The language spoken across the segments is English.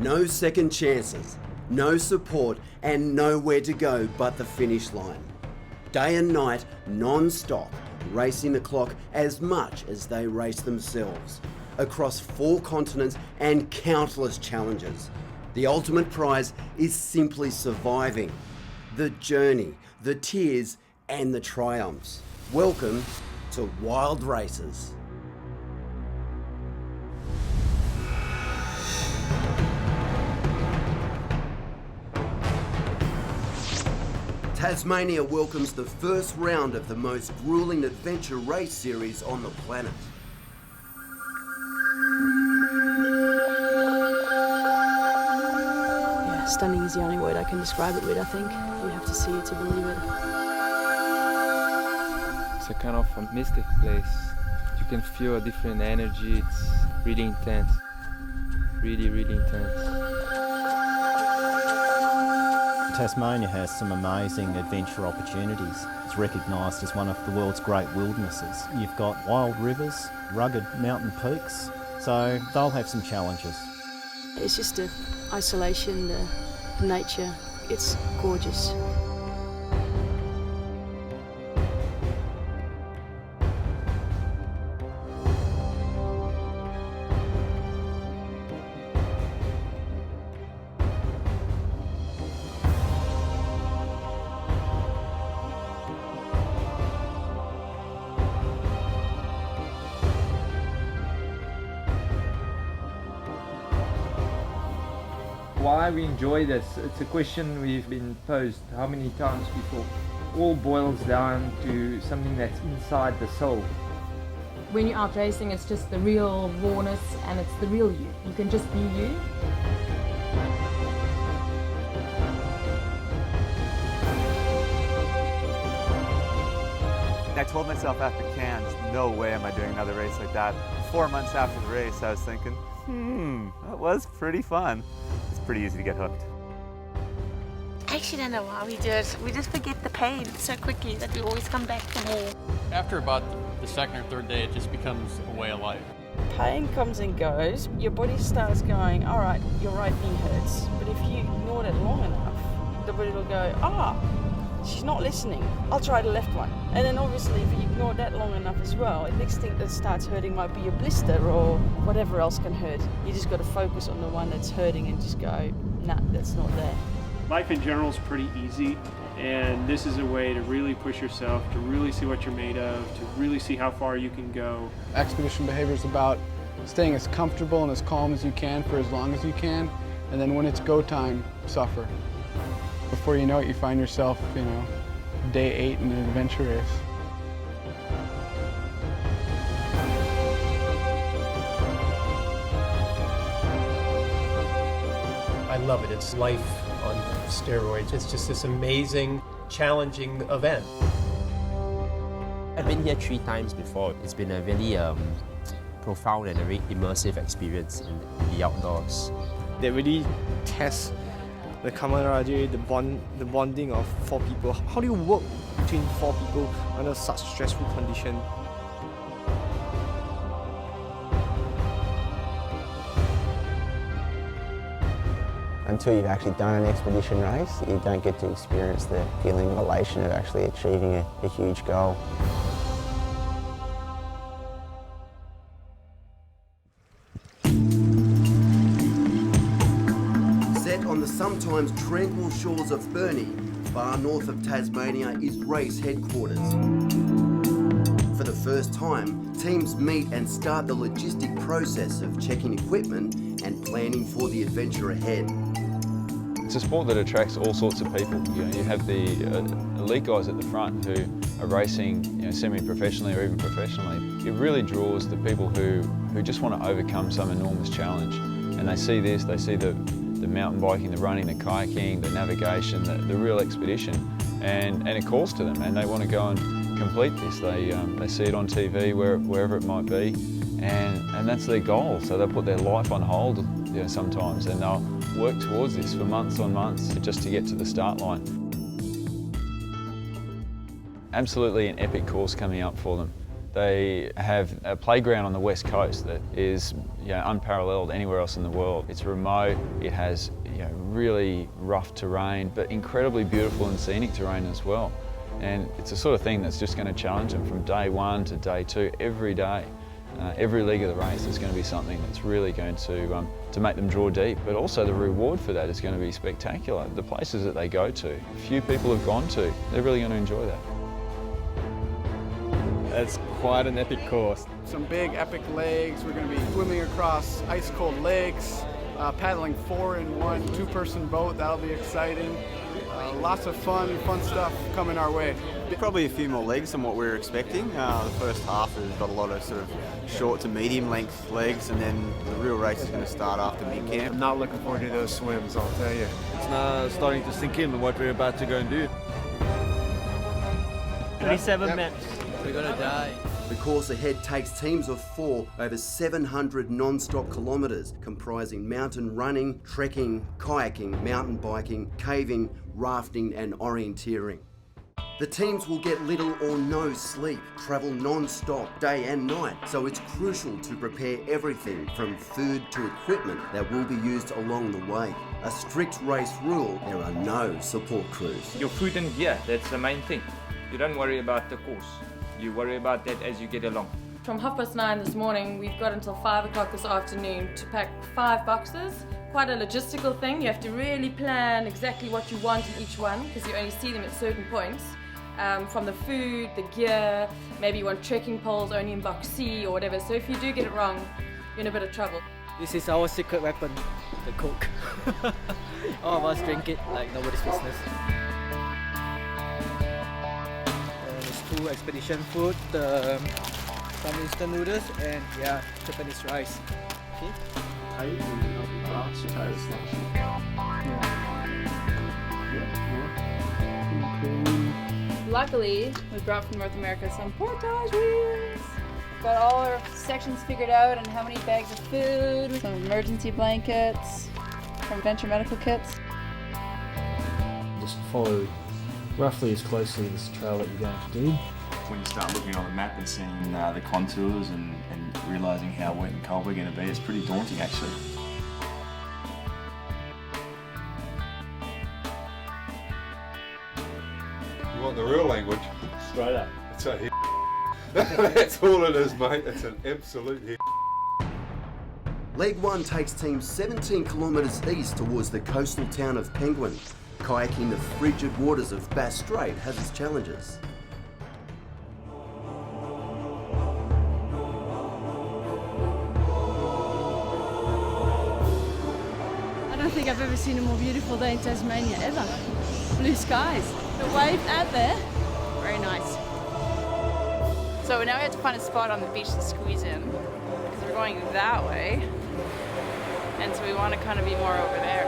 No second chances, no support, and nowhere to go but the finish line. Day and night, non-stop, racing the clock as much as they race themselves. Across 4 continents and countless challenges. The ultimate prize is simply surviving. The journey, the tears, and the triumphs. Welcome to Wild Races. Tasmania welcomes the first round of the most grueling adventure race series on the planet. Yeah, stunning is the only word I can describe it with, I think. You have to see it to believe it. It's a kind of a mystic place. You can feel a different energy. It's really intense. Really, really intense. Tasmania has some amazing adventure opportunities. It's recognised as one of the world's great wildernesses. You've got wild rivers, rugged mountain peaks, so they'll have some challenges. It's just the isolation, the nature. It's gorgeous. Why we enjoy this, it's a question we've been posed how many times before. All boils down to something that's inside the soul. When you're out racing, it's just the real rawness and it's the real you. You can just be you. I told myself after Cairns, no way am I doing another race like that. 4 months after the race, I was thinking, that was pretty fun. It's pretty easy to get hooked. I actually don't know why we do it. We just forget the pain so quickly that we always come back for more. After about the second or third day, it just becomes a way of life. Pain comes and goes. Your body starts going, all right, your right knee hurts. But if you ignore it long enough, the body will go, she's not listening. I'll try the left one. And then obviously if you ignore that long enough as well, the next thing that starts hurting might be a blister or whatever else can hurt. You just got to focus on the one that's hurting and just go, nah, that's not there. Life in general is pretty easy, and this is a way to really push yourself, to really see what you're made of, to really see how far you can go. Expedition behavior is about staying as comfortable and as calm as you can for as long as you can, and then when it's go time, suffer. Before you know it, you find yourself, day 8 in an adventure race. I love it. It's life on steroids. It's just this amazing, challenging event. I've been here 3 times before. It's been a really profound and a very immersive experience in the outdoors. They really test the camaraderie, the bonding of 4 people. How do you work between 4 people under such stressful conditions? Until you've actually done an expedition race, you don't get to experience the feeling of elation of actually achieving a huge goal. Set on the sometimes tranquil shores of Burnie, far north of Tasmania, is race headquarters. For the first time, teams meet and start the logistic process of checking equipment and planning for the adventure ahead. It's a sport that attracts all sorts of people. You have the elite guys at the front who are racing semi-professionally or even professionally. It really draws the people who just want to overcome some enormous challenge. And they see this, they see the mountain biking, the running, the kayaking, the navigation, the real expedition, and it calls to them and they want to go and complete this. They see it on TV, wherever it might be, and that's their goal. So they'll put their life on hold sometimes, and they'll work towards this for months on months just to get to the start line. Absolutely an epic course coming up for them. They have a playground on the west coast that is unparalleled anywhere else in the world. It's remote, it has really rough terrain, but incredibly beautiful and scenic terrain as well. And it's the sort of thing that's just going to challenge them from day one to day two, every day. Every leg of the race is going to be something that's really going to make them draw deep, but also the reward for that is going to be spectacular. The places that they go to, few people have gone to, they're really going to enjoy that. It's quite an epic course. Some big epic legs. We're going to be swimming across ice cold lakes, paddling 4 in one 2-person boat. That'll be exciting. Lots of fun stuff coming our way. Probably a few more legs than what we were expecting. The first half has got a lot of sort of short to medium length legs, and then the real race is going to start after mid-camp. I'm not looking forward to those swims, I'll tell you. It's now starting to sink in what we're about to go and do. 27 minutes. We're going to die. The course ahead takes teams of 4 over 700 non-stop kilometres, comprising mountain running, trekking, kayaking, mountain biking, caving, rafting and orienteering. The teams will get little or no sleep, travel non-stop day and night, so it's crucial to prepare everything from food to equipment that will be used along the way. A strict race rule, there are no support crews. Your food and gear, that's the main thing. You don't worry about the course. You worry about that as you get along. From 9:30 this morning, we've got until 5 o'clock this afternoon to pack 5 boxes. Quite a logistical thing. You have to really plan exactly what you want in each one because you only see them at certain points. From the food, the gear, maybe you want trekking poles only in box C or whatever. So if you do get it wrong, you're in a bit of trouble. This is our secret weapon, the Coke. All of us drink it like nobody's business. There's 2 expedition food, some instant noodles, and Japanese rice. Okay. Luckily, we brought from North America some portage wheels. Got all our sections figured out and how many bags of food, some emergency blankets, from Venture Medical Kits. Just follow roughly as closely this trail that you're going to do. When you start looking on the map and seeing the contours and realising how wet and cold we're going to be, it's pretty daunting actually. You want the real language? Straight up. It's a hit. That's all it is, mate. It's an absolute hit. Leg 1 takes teams 17 kilometres east towards the coastal town of Penguin. Kayaking the frigid waters of Bass Strait has its challenges. I don't think I've ever seen a more beautiful day in Tasmania ever. Blue skies. The waves out there, very nice. So now we have to find a spot on the beach to squeeze in because we're going that way. And so we want to kind of be more over there.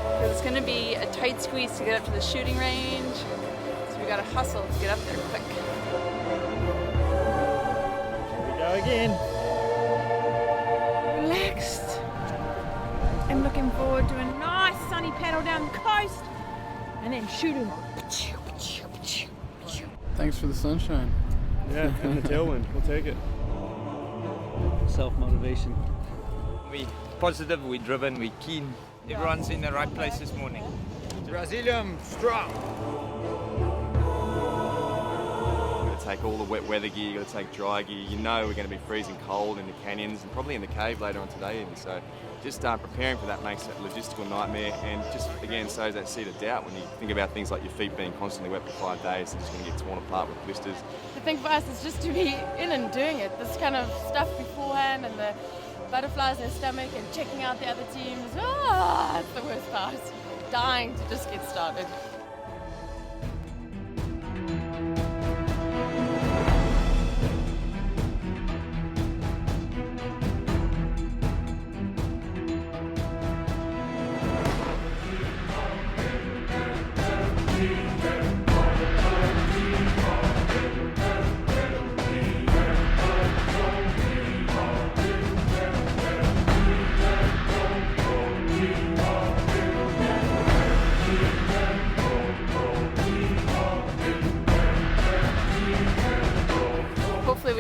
Because it's going to be a tight squeeze to get up to the shooting range. So we got to hustle to get up there quick. Here we go again. Relaxed. I'm looking forward to a nice sunny paddle down the coast and then shooting. Thanks for the sunshine. Yeah, and the tailwind. We'll take it. Self-motivation. We positive, we're driven, we're keen. Everyone's in the right place this morning. Brazilian strong. You've got to take all the wet weather gear, you've got to take dry gear. You know we're going to be freezing cold in the canyons and probably in the cave later on today even. So just preparing for that makes it a logistical nightmare and just again sows that seed of doubt when you think about things like your feet being constantly wet for 5 days and just going to get torn apart with blisters. The thing for us is just to be in and doing it. This kind of stuff beforehand and the butterflies in the stomach and checking out the other teams. That's the worst part. Dying to just get started.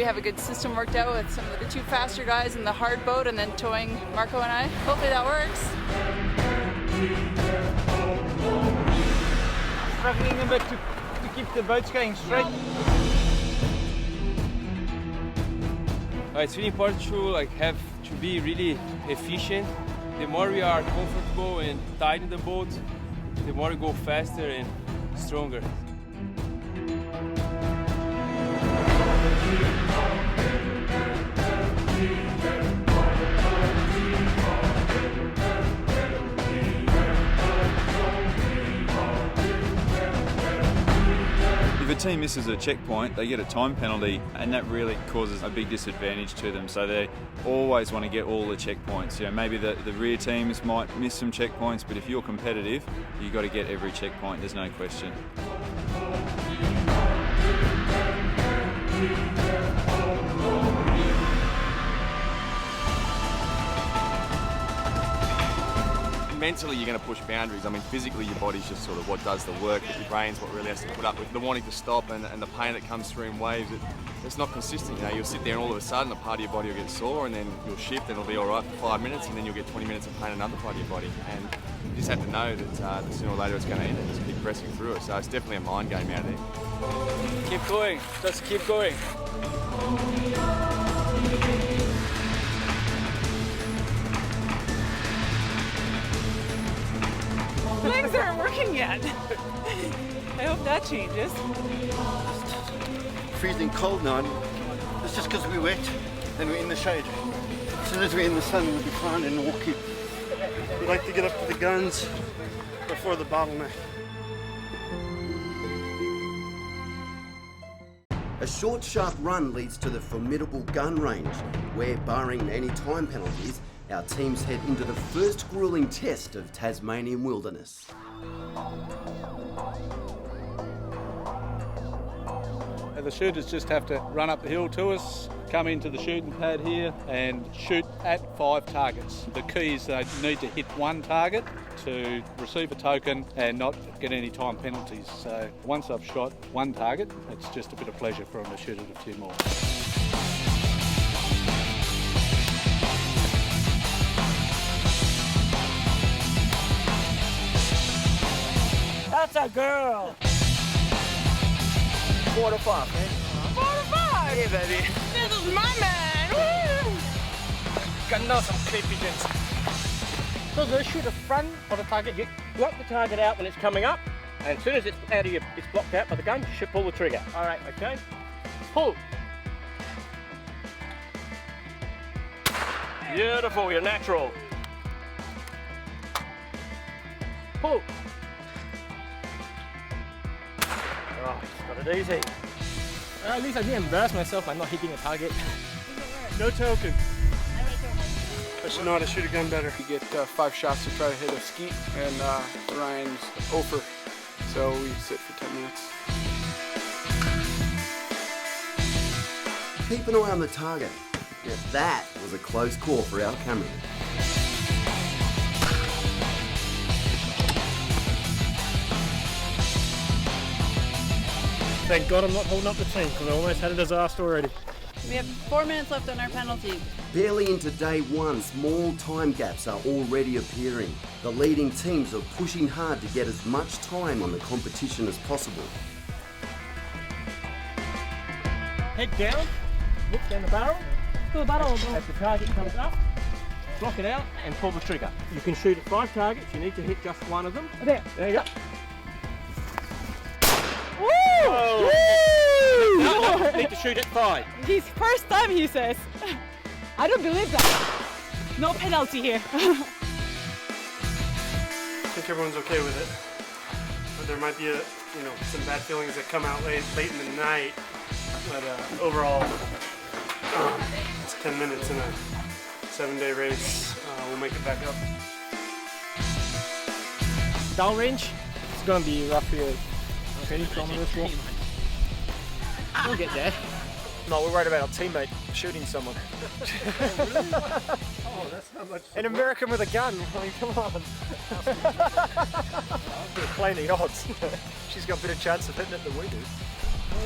have a good system worked out with some of the two faster guys in the hard boat and then towing Marco and I. Hopefully that works. Struggling a bit to keep the boats going straight. It's really important to have to be really efficient. The more we are comfortable and tight in the boat, the more we go faster and stronger. If a team misses a checkpoint, they get a time penalty, and that really causes a big disadvantage to them. So they always want to get all the checkpoints. You know, maybe the rear teams might miss some checkpoints, but if you're competitive, you've got to get every checkpoint, there's no question. Mentally, you're going to push boundaries. I mean, physically, your body's just sort of what does the work, but your brain's what really has to put up with the wanting to stop and the pain that comes through in waves. It's not consistent. You know, you'll sit there and all of a sudden a part of your body will get sore, and then you'll shift and it'll be all right for 5 minutes, and then you'll get 20 minutes of pain in another part of your body. And you just have to know that sooner or later it's going to end and just keep pressing through it. So it's definitely a mind game out there. Keep going, just keep going. Legs aren't working yet. I hope that changes. Freezing cold now. It's just because we're wet and we're in the shade. As soon as we're in the sun, we'll be fine and walking. We like to get up to the guns before the bottleneck. A short, sharp run leads to the formidable gun range, where, barring any time penalties, our teams head into the first grueling test of Tasmanian wilderness. The shooters just have to run up the hill to us, come into the shooting pad here and shoot at 5 targets. The key is they need to hit 1 target to receive a token and not get any time penalties. So once I've shot 1 target, it's just a bit of pleasure for them to shoot at a few more. That's a girl! 4 to 5, man. 4 to 5! Yeah, baby. This is my man! Woo! Got know some clay pigeons. So they shoot the front of the target. You block the target out when it's coming up, and as soon as it's out of your, it's blocked out by the gun, you should pull the trigger. All right, okay? Pull. Beautiful, you're natural. Pull. Oh, just got it easy. At least I didn't embarrass myself by not hitting a target. No token. I should know how to shoot a gun better. You get 5 shots to try to hit a skeet, and Ryan's over, so we sit for 10 minutes. Keep an eye on the target. Now, that was a close call for our cameraman. Thank God I'm not holding up the team because I almost had a disaster already. We have 4 minutes left on our penalty. Barely into day 1, small time gaps are already appearing. The leading teams are pushing hard to get as much time on the competition as possible. Head down, look down the barrel. As the target comes up, block it out and pull the trigger. You can shoot at 5 targets, you need to hit just 1 of them. There you go. Woo! Oh. No, you need to shoot at 5. His first time, he says. I don't believe that. No penalty here. I think everyone's okay with it. But there might be some bad feelings that come out late in the night. But overall, it's 10 minutes in a 7-day race. We'll make it back up. Downrange, it's going to be roughly a 20 kilometers walk. We'll get there. No, we're worried about our teammate shooting someone. Oh, that's not much. An American with a gun. I mean, come on. We're playing the odds. She's got a better chance of hitting it than we do.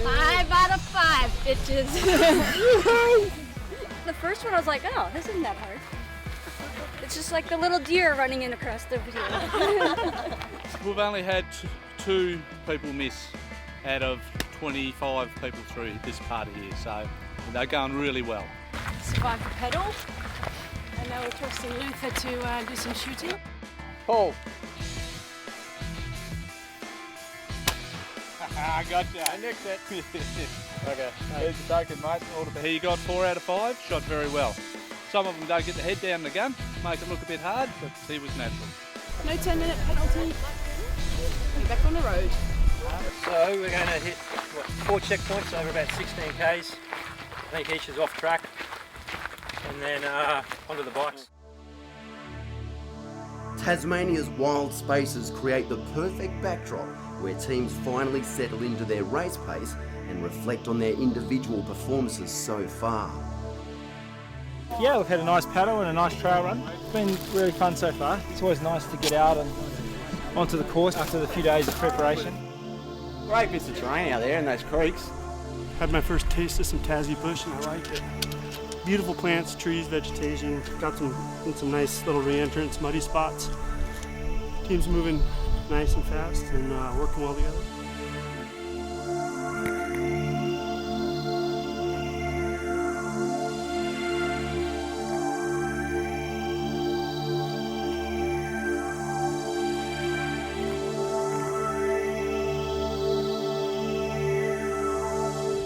5 out of 5, bitches. The first one I was like, oh, this isn't that hard. It's just like the little deer running in across the video. We've only had 2 people miss out of 25 people through this part of here, so they're going really well. Survived the pedal, and now we're trusting Luther to do some shooting. Paul. I gotcha. I nicked it. Okay. There's the token, mate. All the best. He got 4 out of 5, shot very well. Some of them don't get the head down the gun, make it look a bit hard, but he was natural. No 10-minute penalty. And back on the road. So we're going to hit 4 checkpoints over about 16 k's. I think each is off track, and then onto the bikes. Tasmania's wild spaces create the perfect backdrop where teams finally settle into their race pace and reflect on their individual performances so far. Yeah, we've had a nice paddle and a nice trail run. It's been really fun so far. It's always nice to get out and onto the course after the few days of preparation. Great bits of terrain out there in those creeks. Had my first taste of some Tassie bush and I liked it. Beautiful plants, trees, vegetation. Got some nice little re-entrance, muddy spots. Team's moving nice and fast and working well together.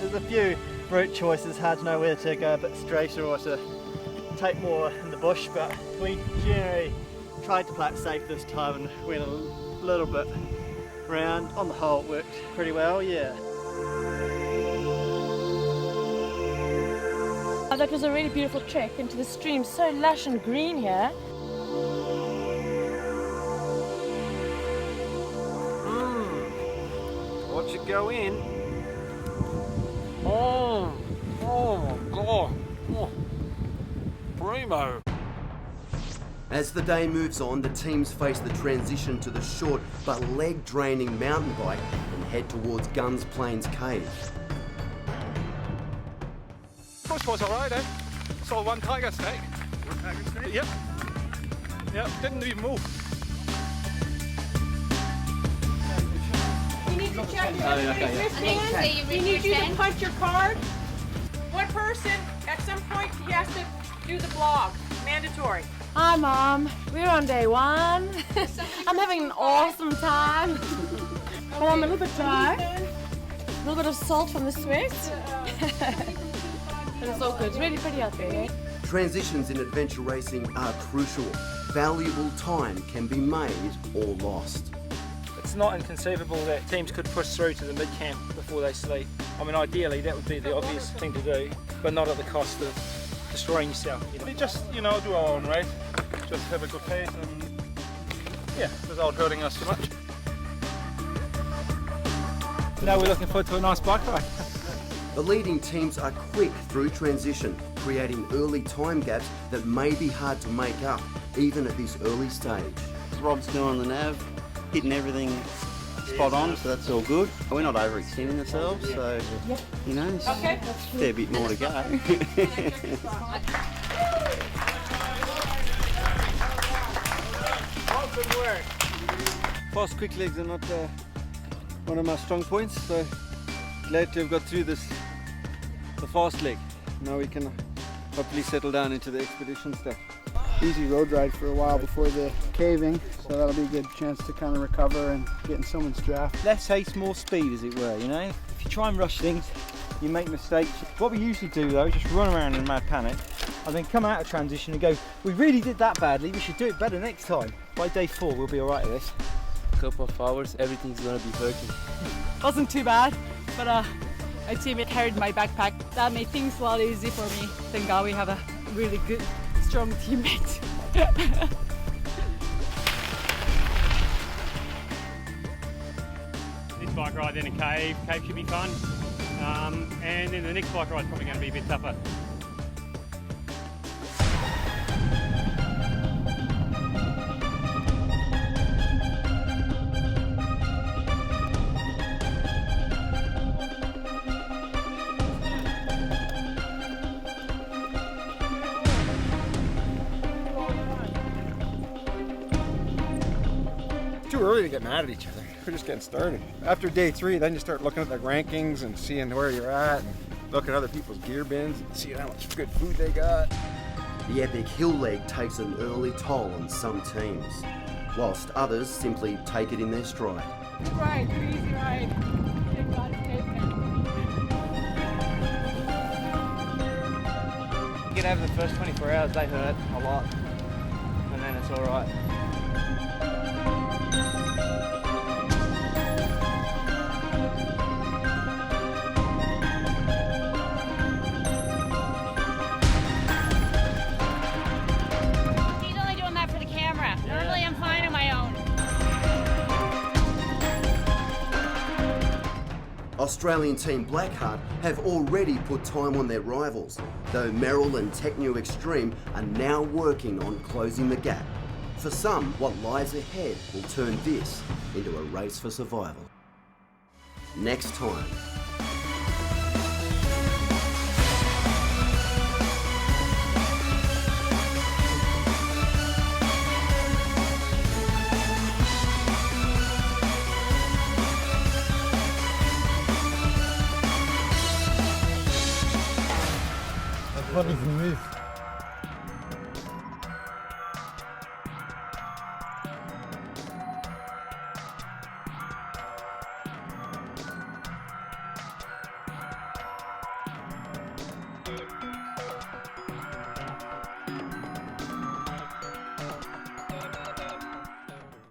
There's a few route choices, hard to know whether to go a bit straighter or to take more in the bush, but we generally tried to play it safe this time and went a little bit round. On the whole, it worked pretty well, yeah. That was a really beautiful trek into the stream, so lush and green here. Watch it go in. Oh my God. Oh. Primo. As the day moves on, the teams face the transition to the short but leg-draining mountain bike and head towards Guns Plains Cave. Push was alright, eh? Saw one tiger snake. One tiger snake? Yep. Yep, didn't even move. You need to check your You need you to punch your card. One person, at some point, he has to do the blog. Mandatory. Hi Mom, we're on day 1. I'm having an awesome time. But I'm a little bit dry. A little bit of salt from the sweat. But it's all good, it's really pretty out there. Transitions in adventure racing are crucial. Valuable time can be made or lost. It's not inconceivable that teams could push through to the mid-camp before they sleep. I mean, ideally that would be the obvious thing to do, but not at the cost of destroying yourself. We just, do our own race. Just have a good pace and, yeah, without hurting us too much. Now we're looking forward to a nice bike ride. The leading teams are quick through transition, creating early time gaps that may be hard to make up, even at this early stage. Rob's doing the nav, hitting everything spot on, so that's all good. We're not overextending ourselves, so, there's a fair bit more to go. Good work. Fast quick legs are not one of my strong points, so glad to have got through the fast leg. Now we can hopefully settle down into the expedition stuff. Easy road ride for a while before the caving, so that'll be a good chance to kind of recover and get in someone's draft. Less haste, more speed, as it were, If you try and rush things, you make mistakes. What we usually do though is just run around in mad panic and then come out of transition and go, we really did that badly, we should do it better next time. By day 4 we'll be alright at this. Couple of hours, everything's gonna be working. Wasn't too bad, but my teammate carried my backpack. That made things a lot easy for me. Thank God we have a really good, strong teammate. This bike ride, then a cave. Cave should be fun. And then the next bike ride's probably going to be a bit tougher. too early to get mad at each other. We're just getting started. After day 3, then you start looking at the rankings and seeing where you're at, and look at other people's gear bins and seeing how much good food they got. The epic hill leg takes an early toll on some teams, whilst others simply take it in their stride. Right, easy ride. Get over the first 24 hours, they hurt a lot, and then it's all right. He's only doing that for the camera. Normally I'm fine on my own. Australian team Blackheart have already put time on their rivals, though Merrill and Techno Extreme are now working on closing the gap. For some, what lies ahead will turn this into a race for survival. Next time. What is this?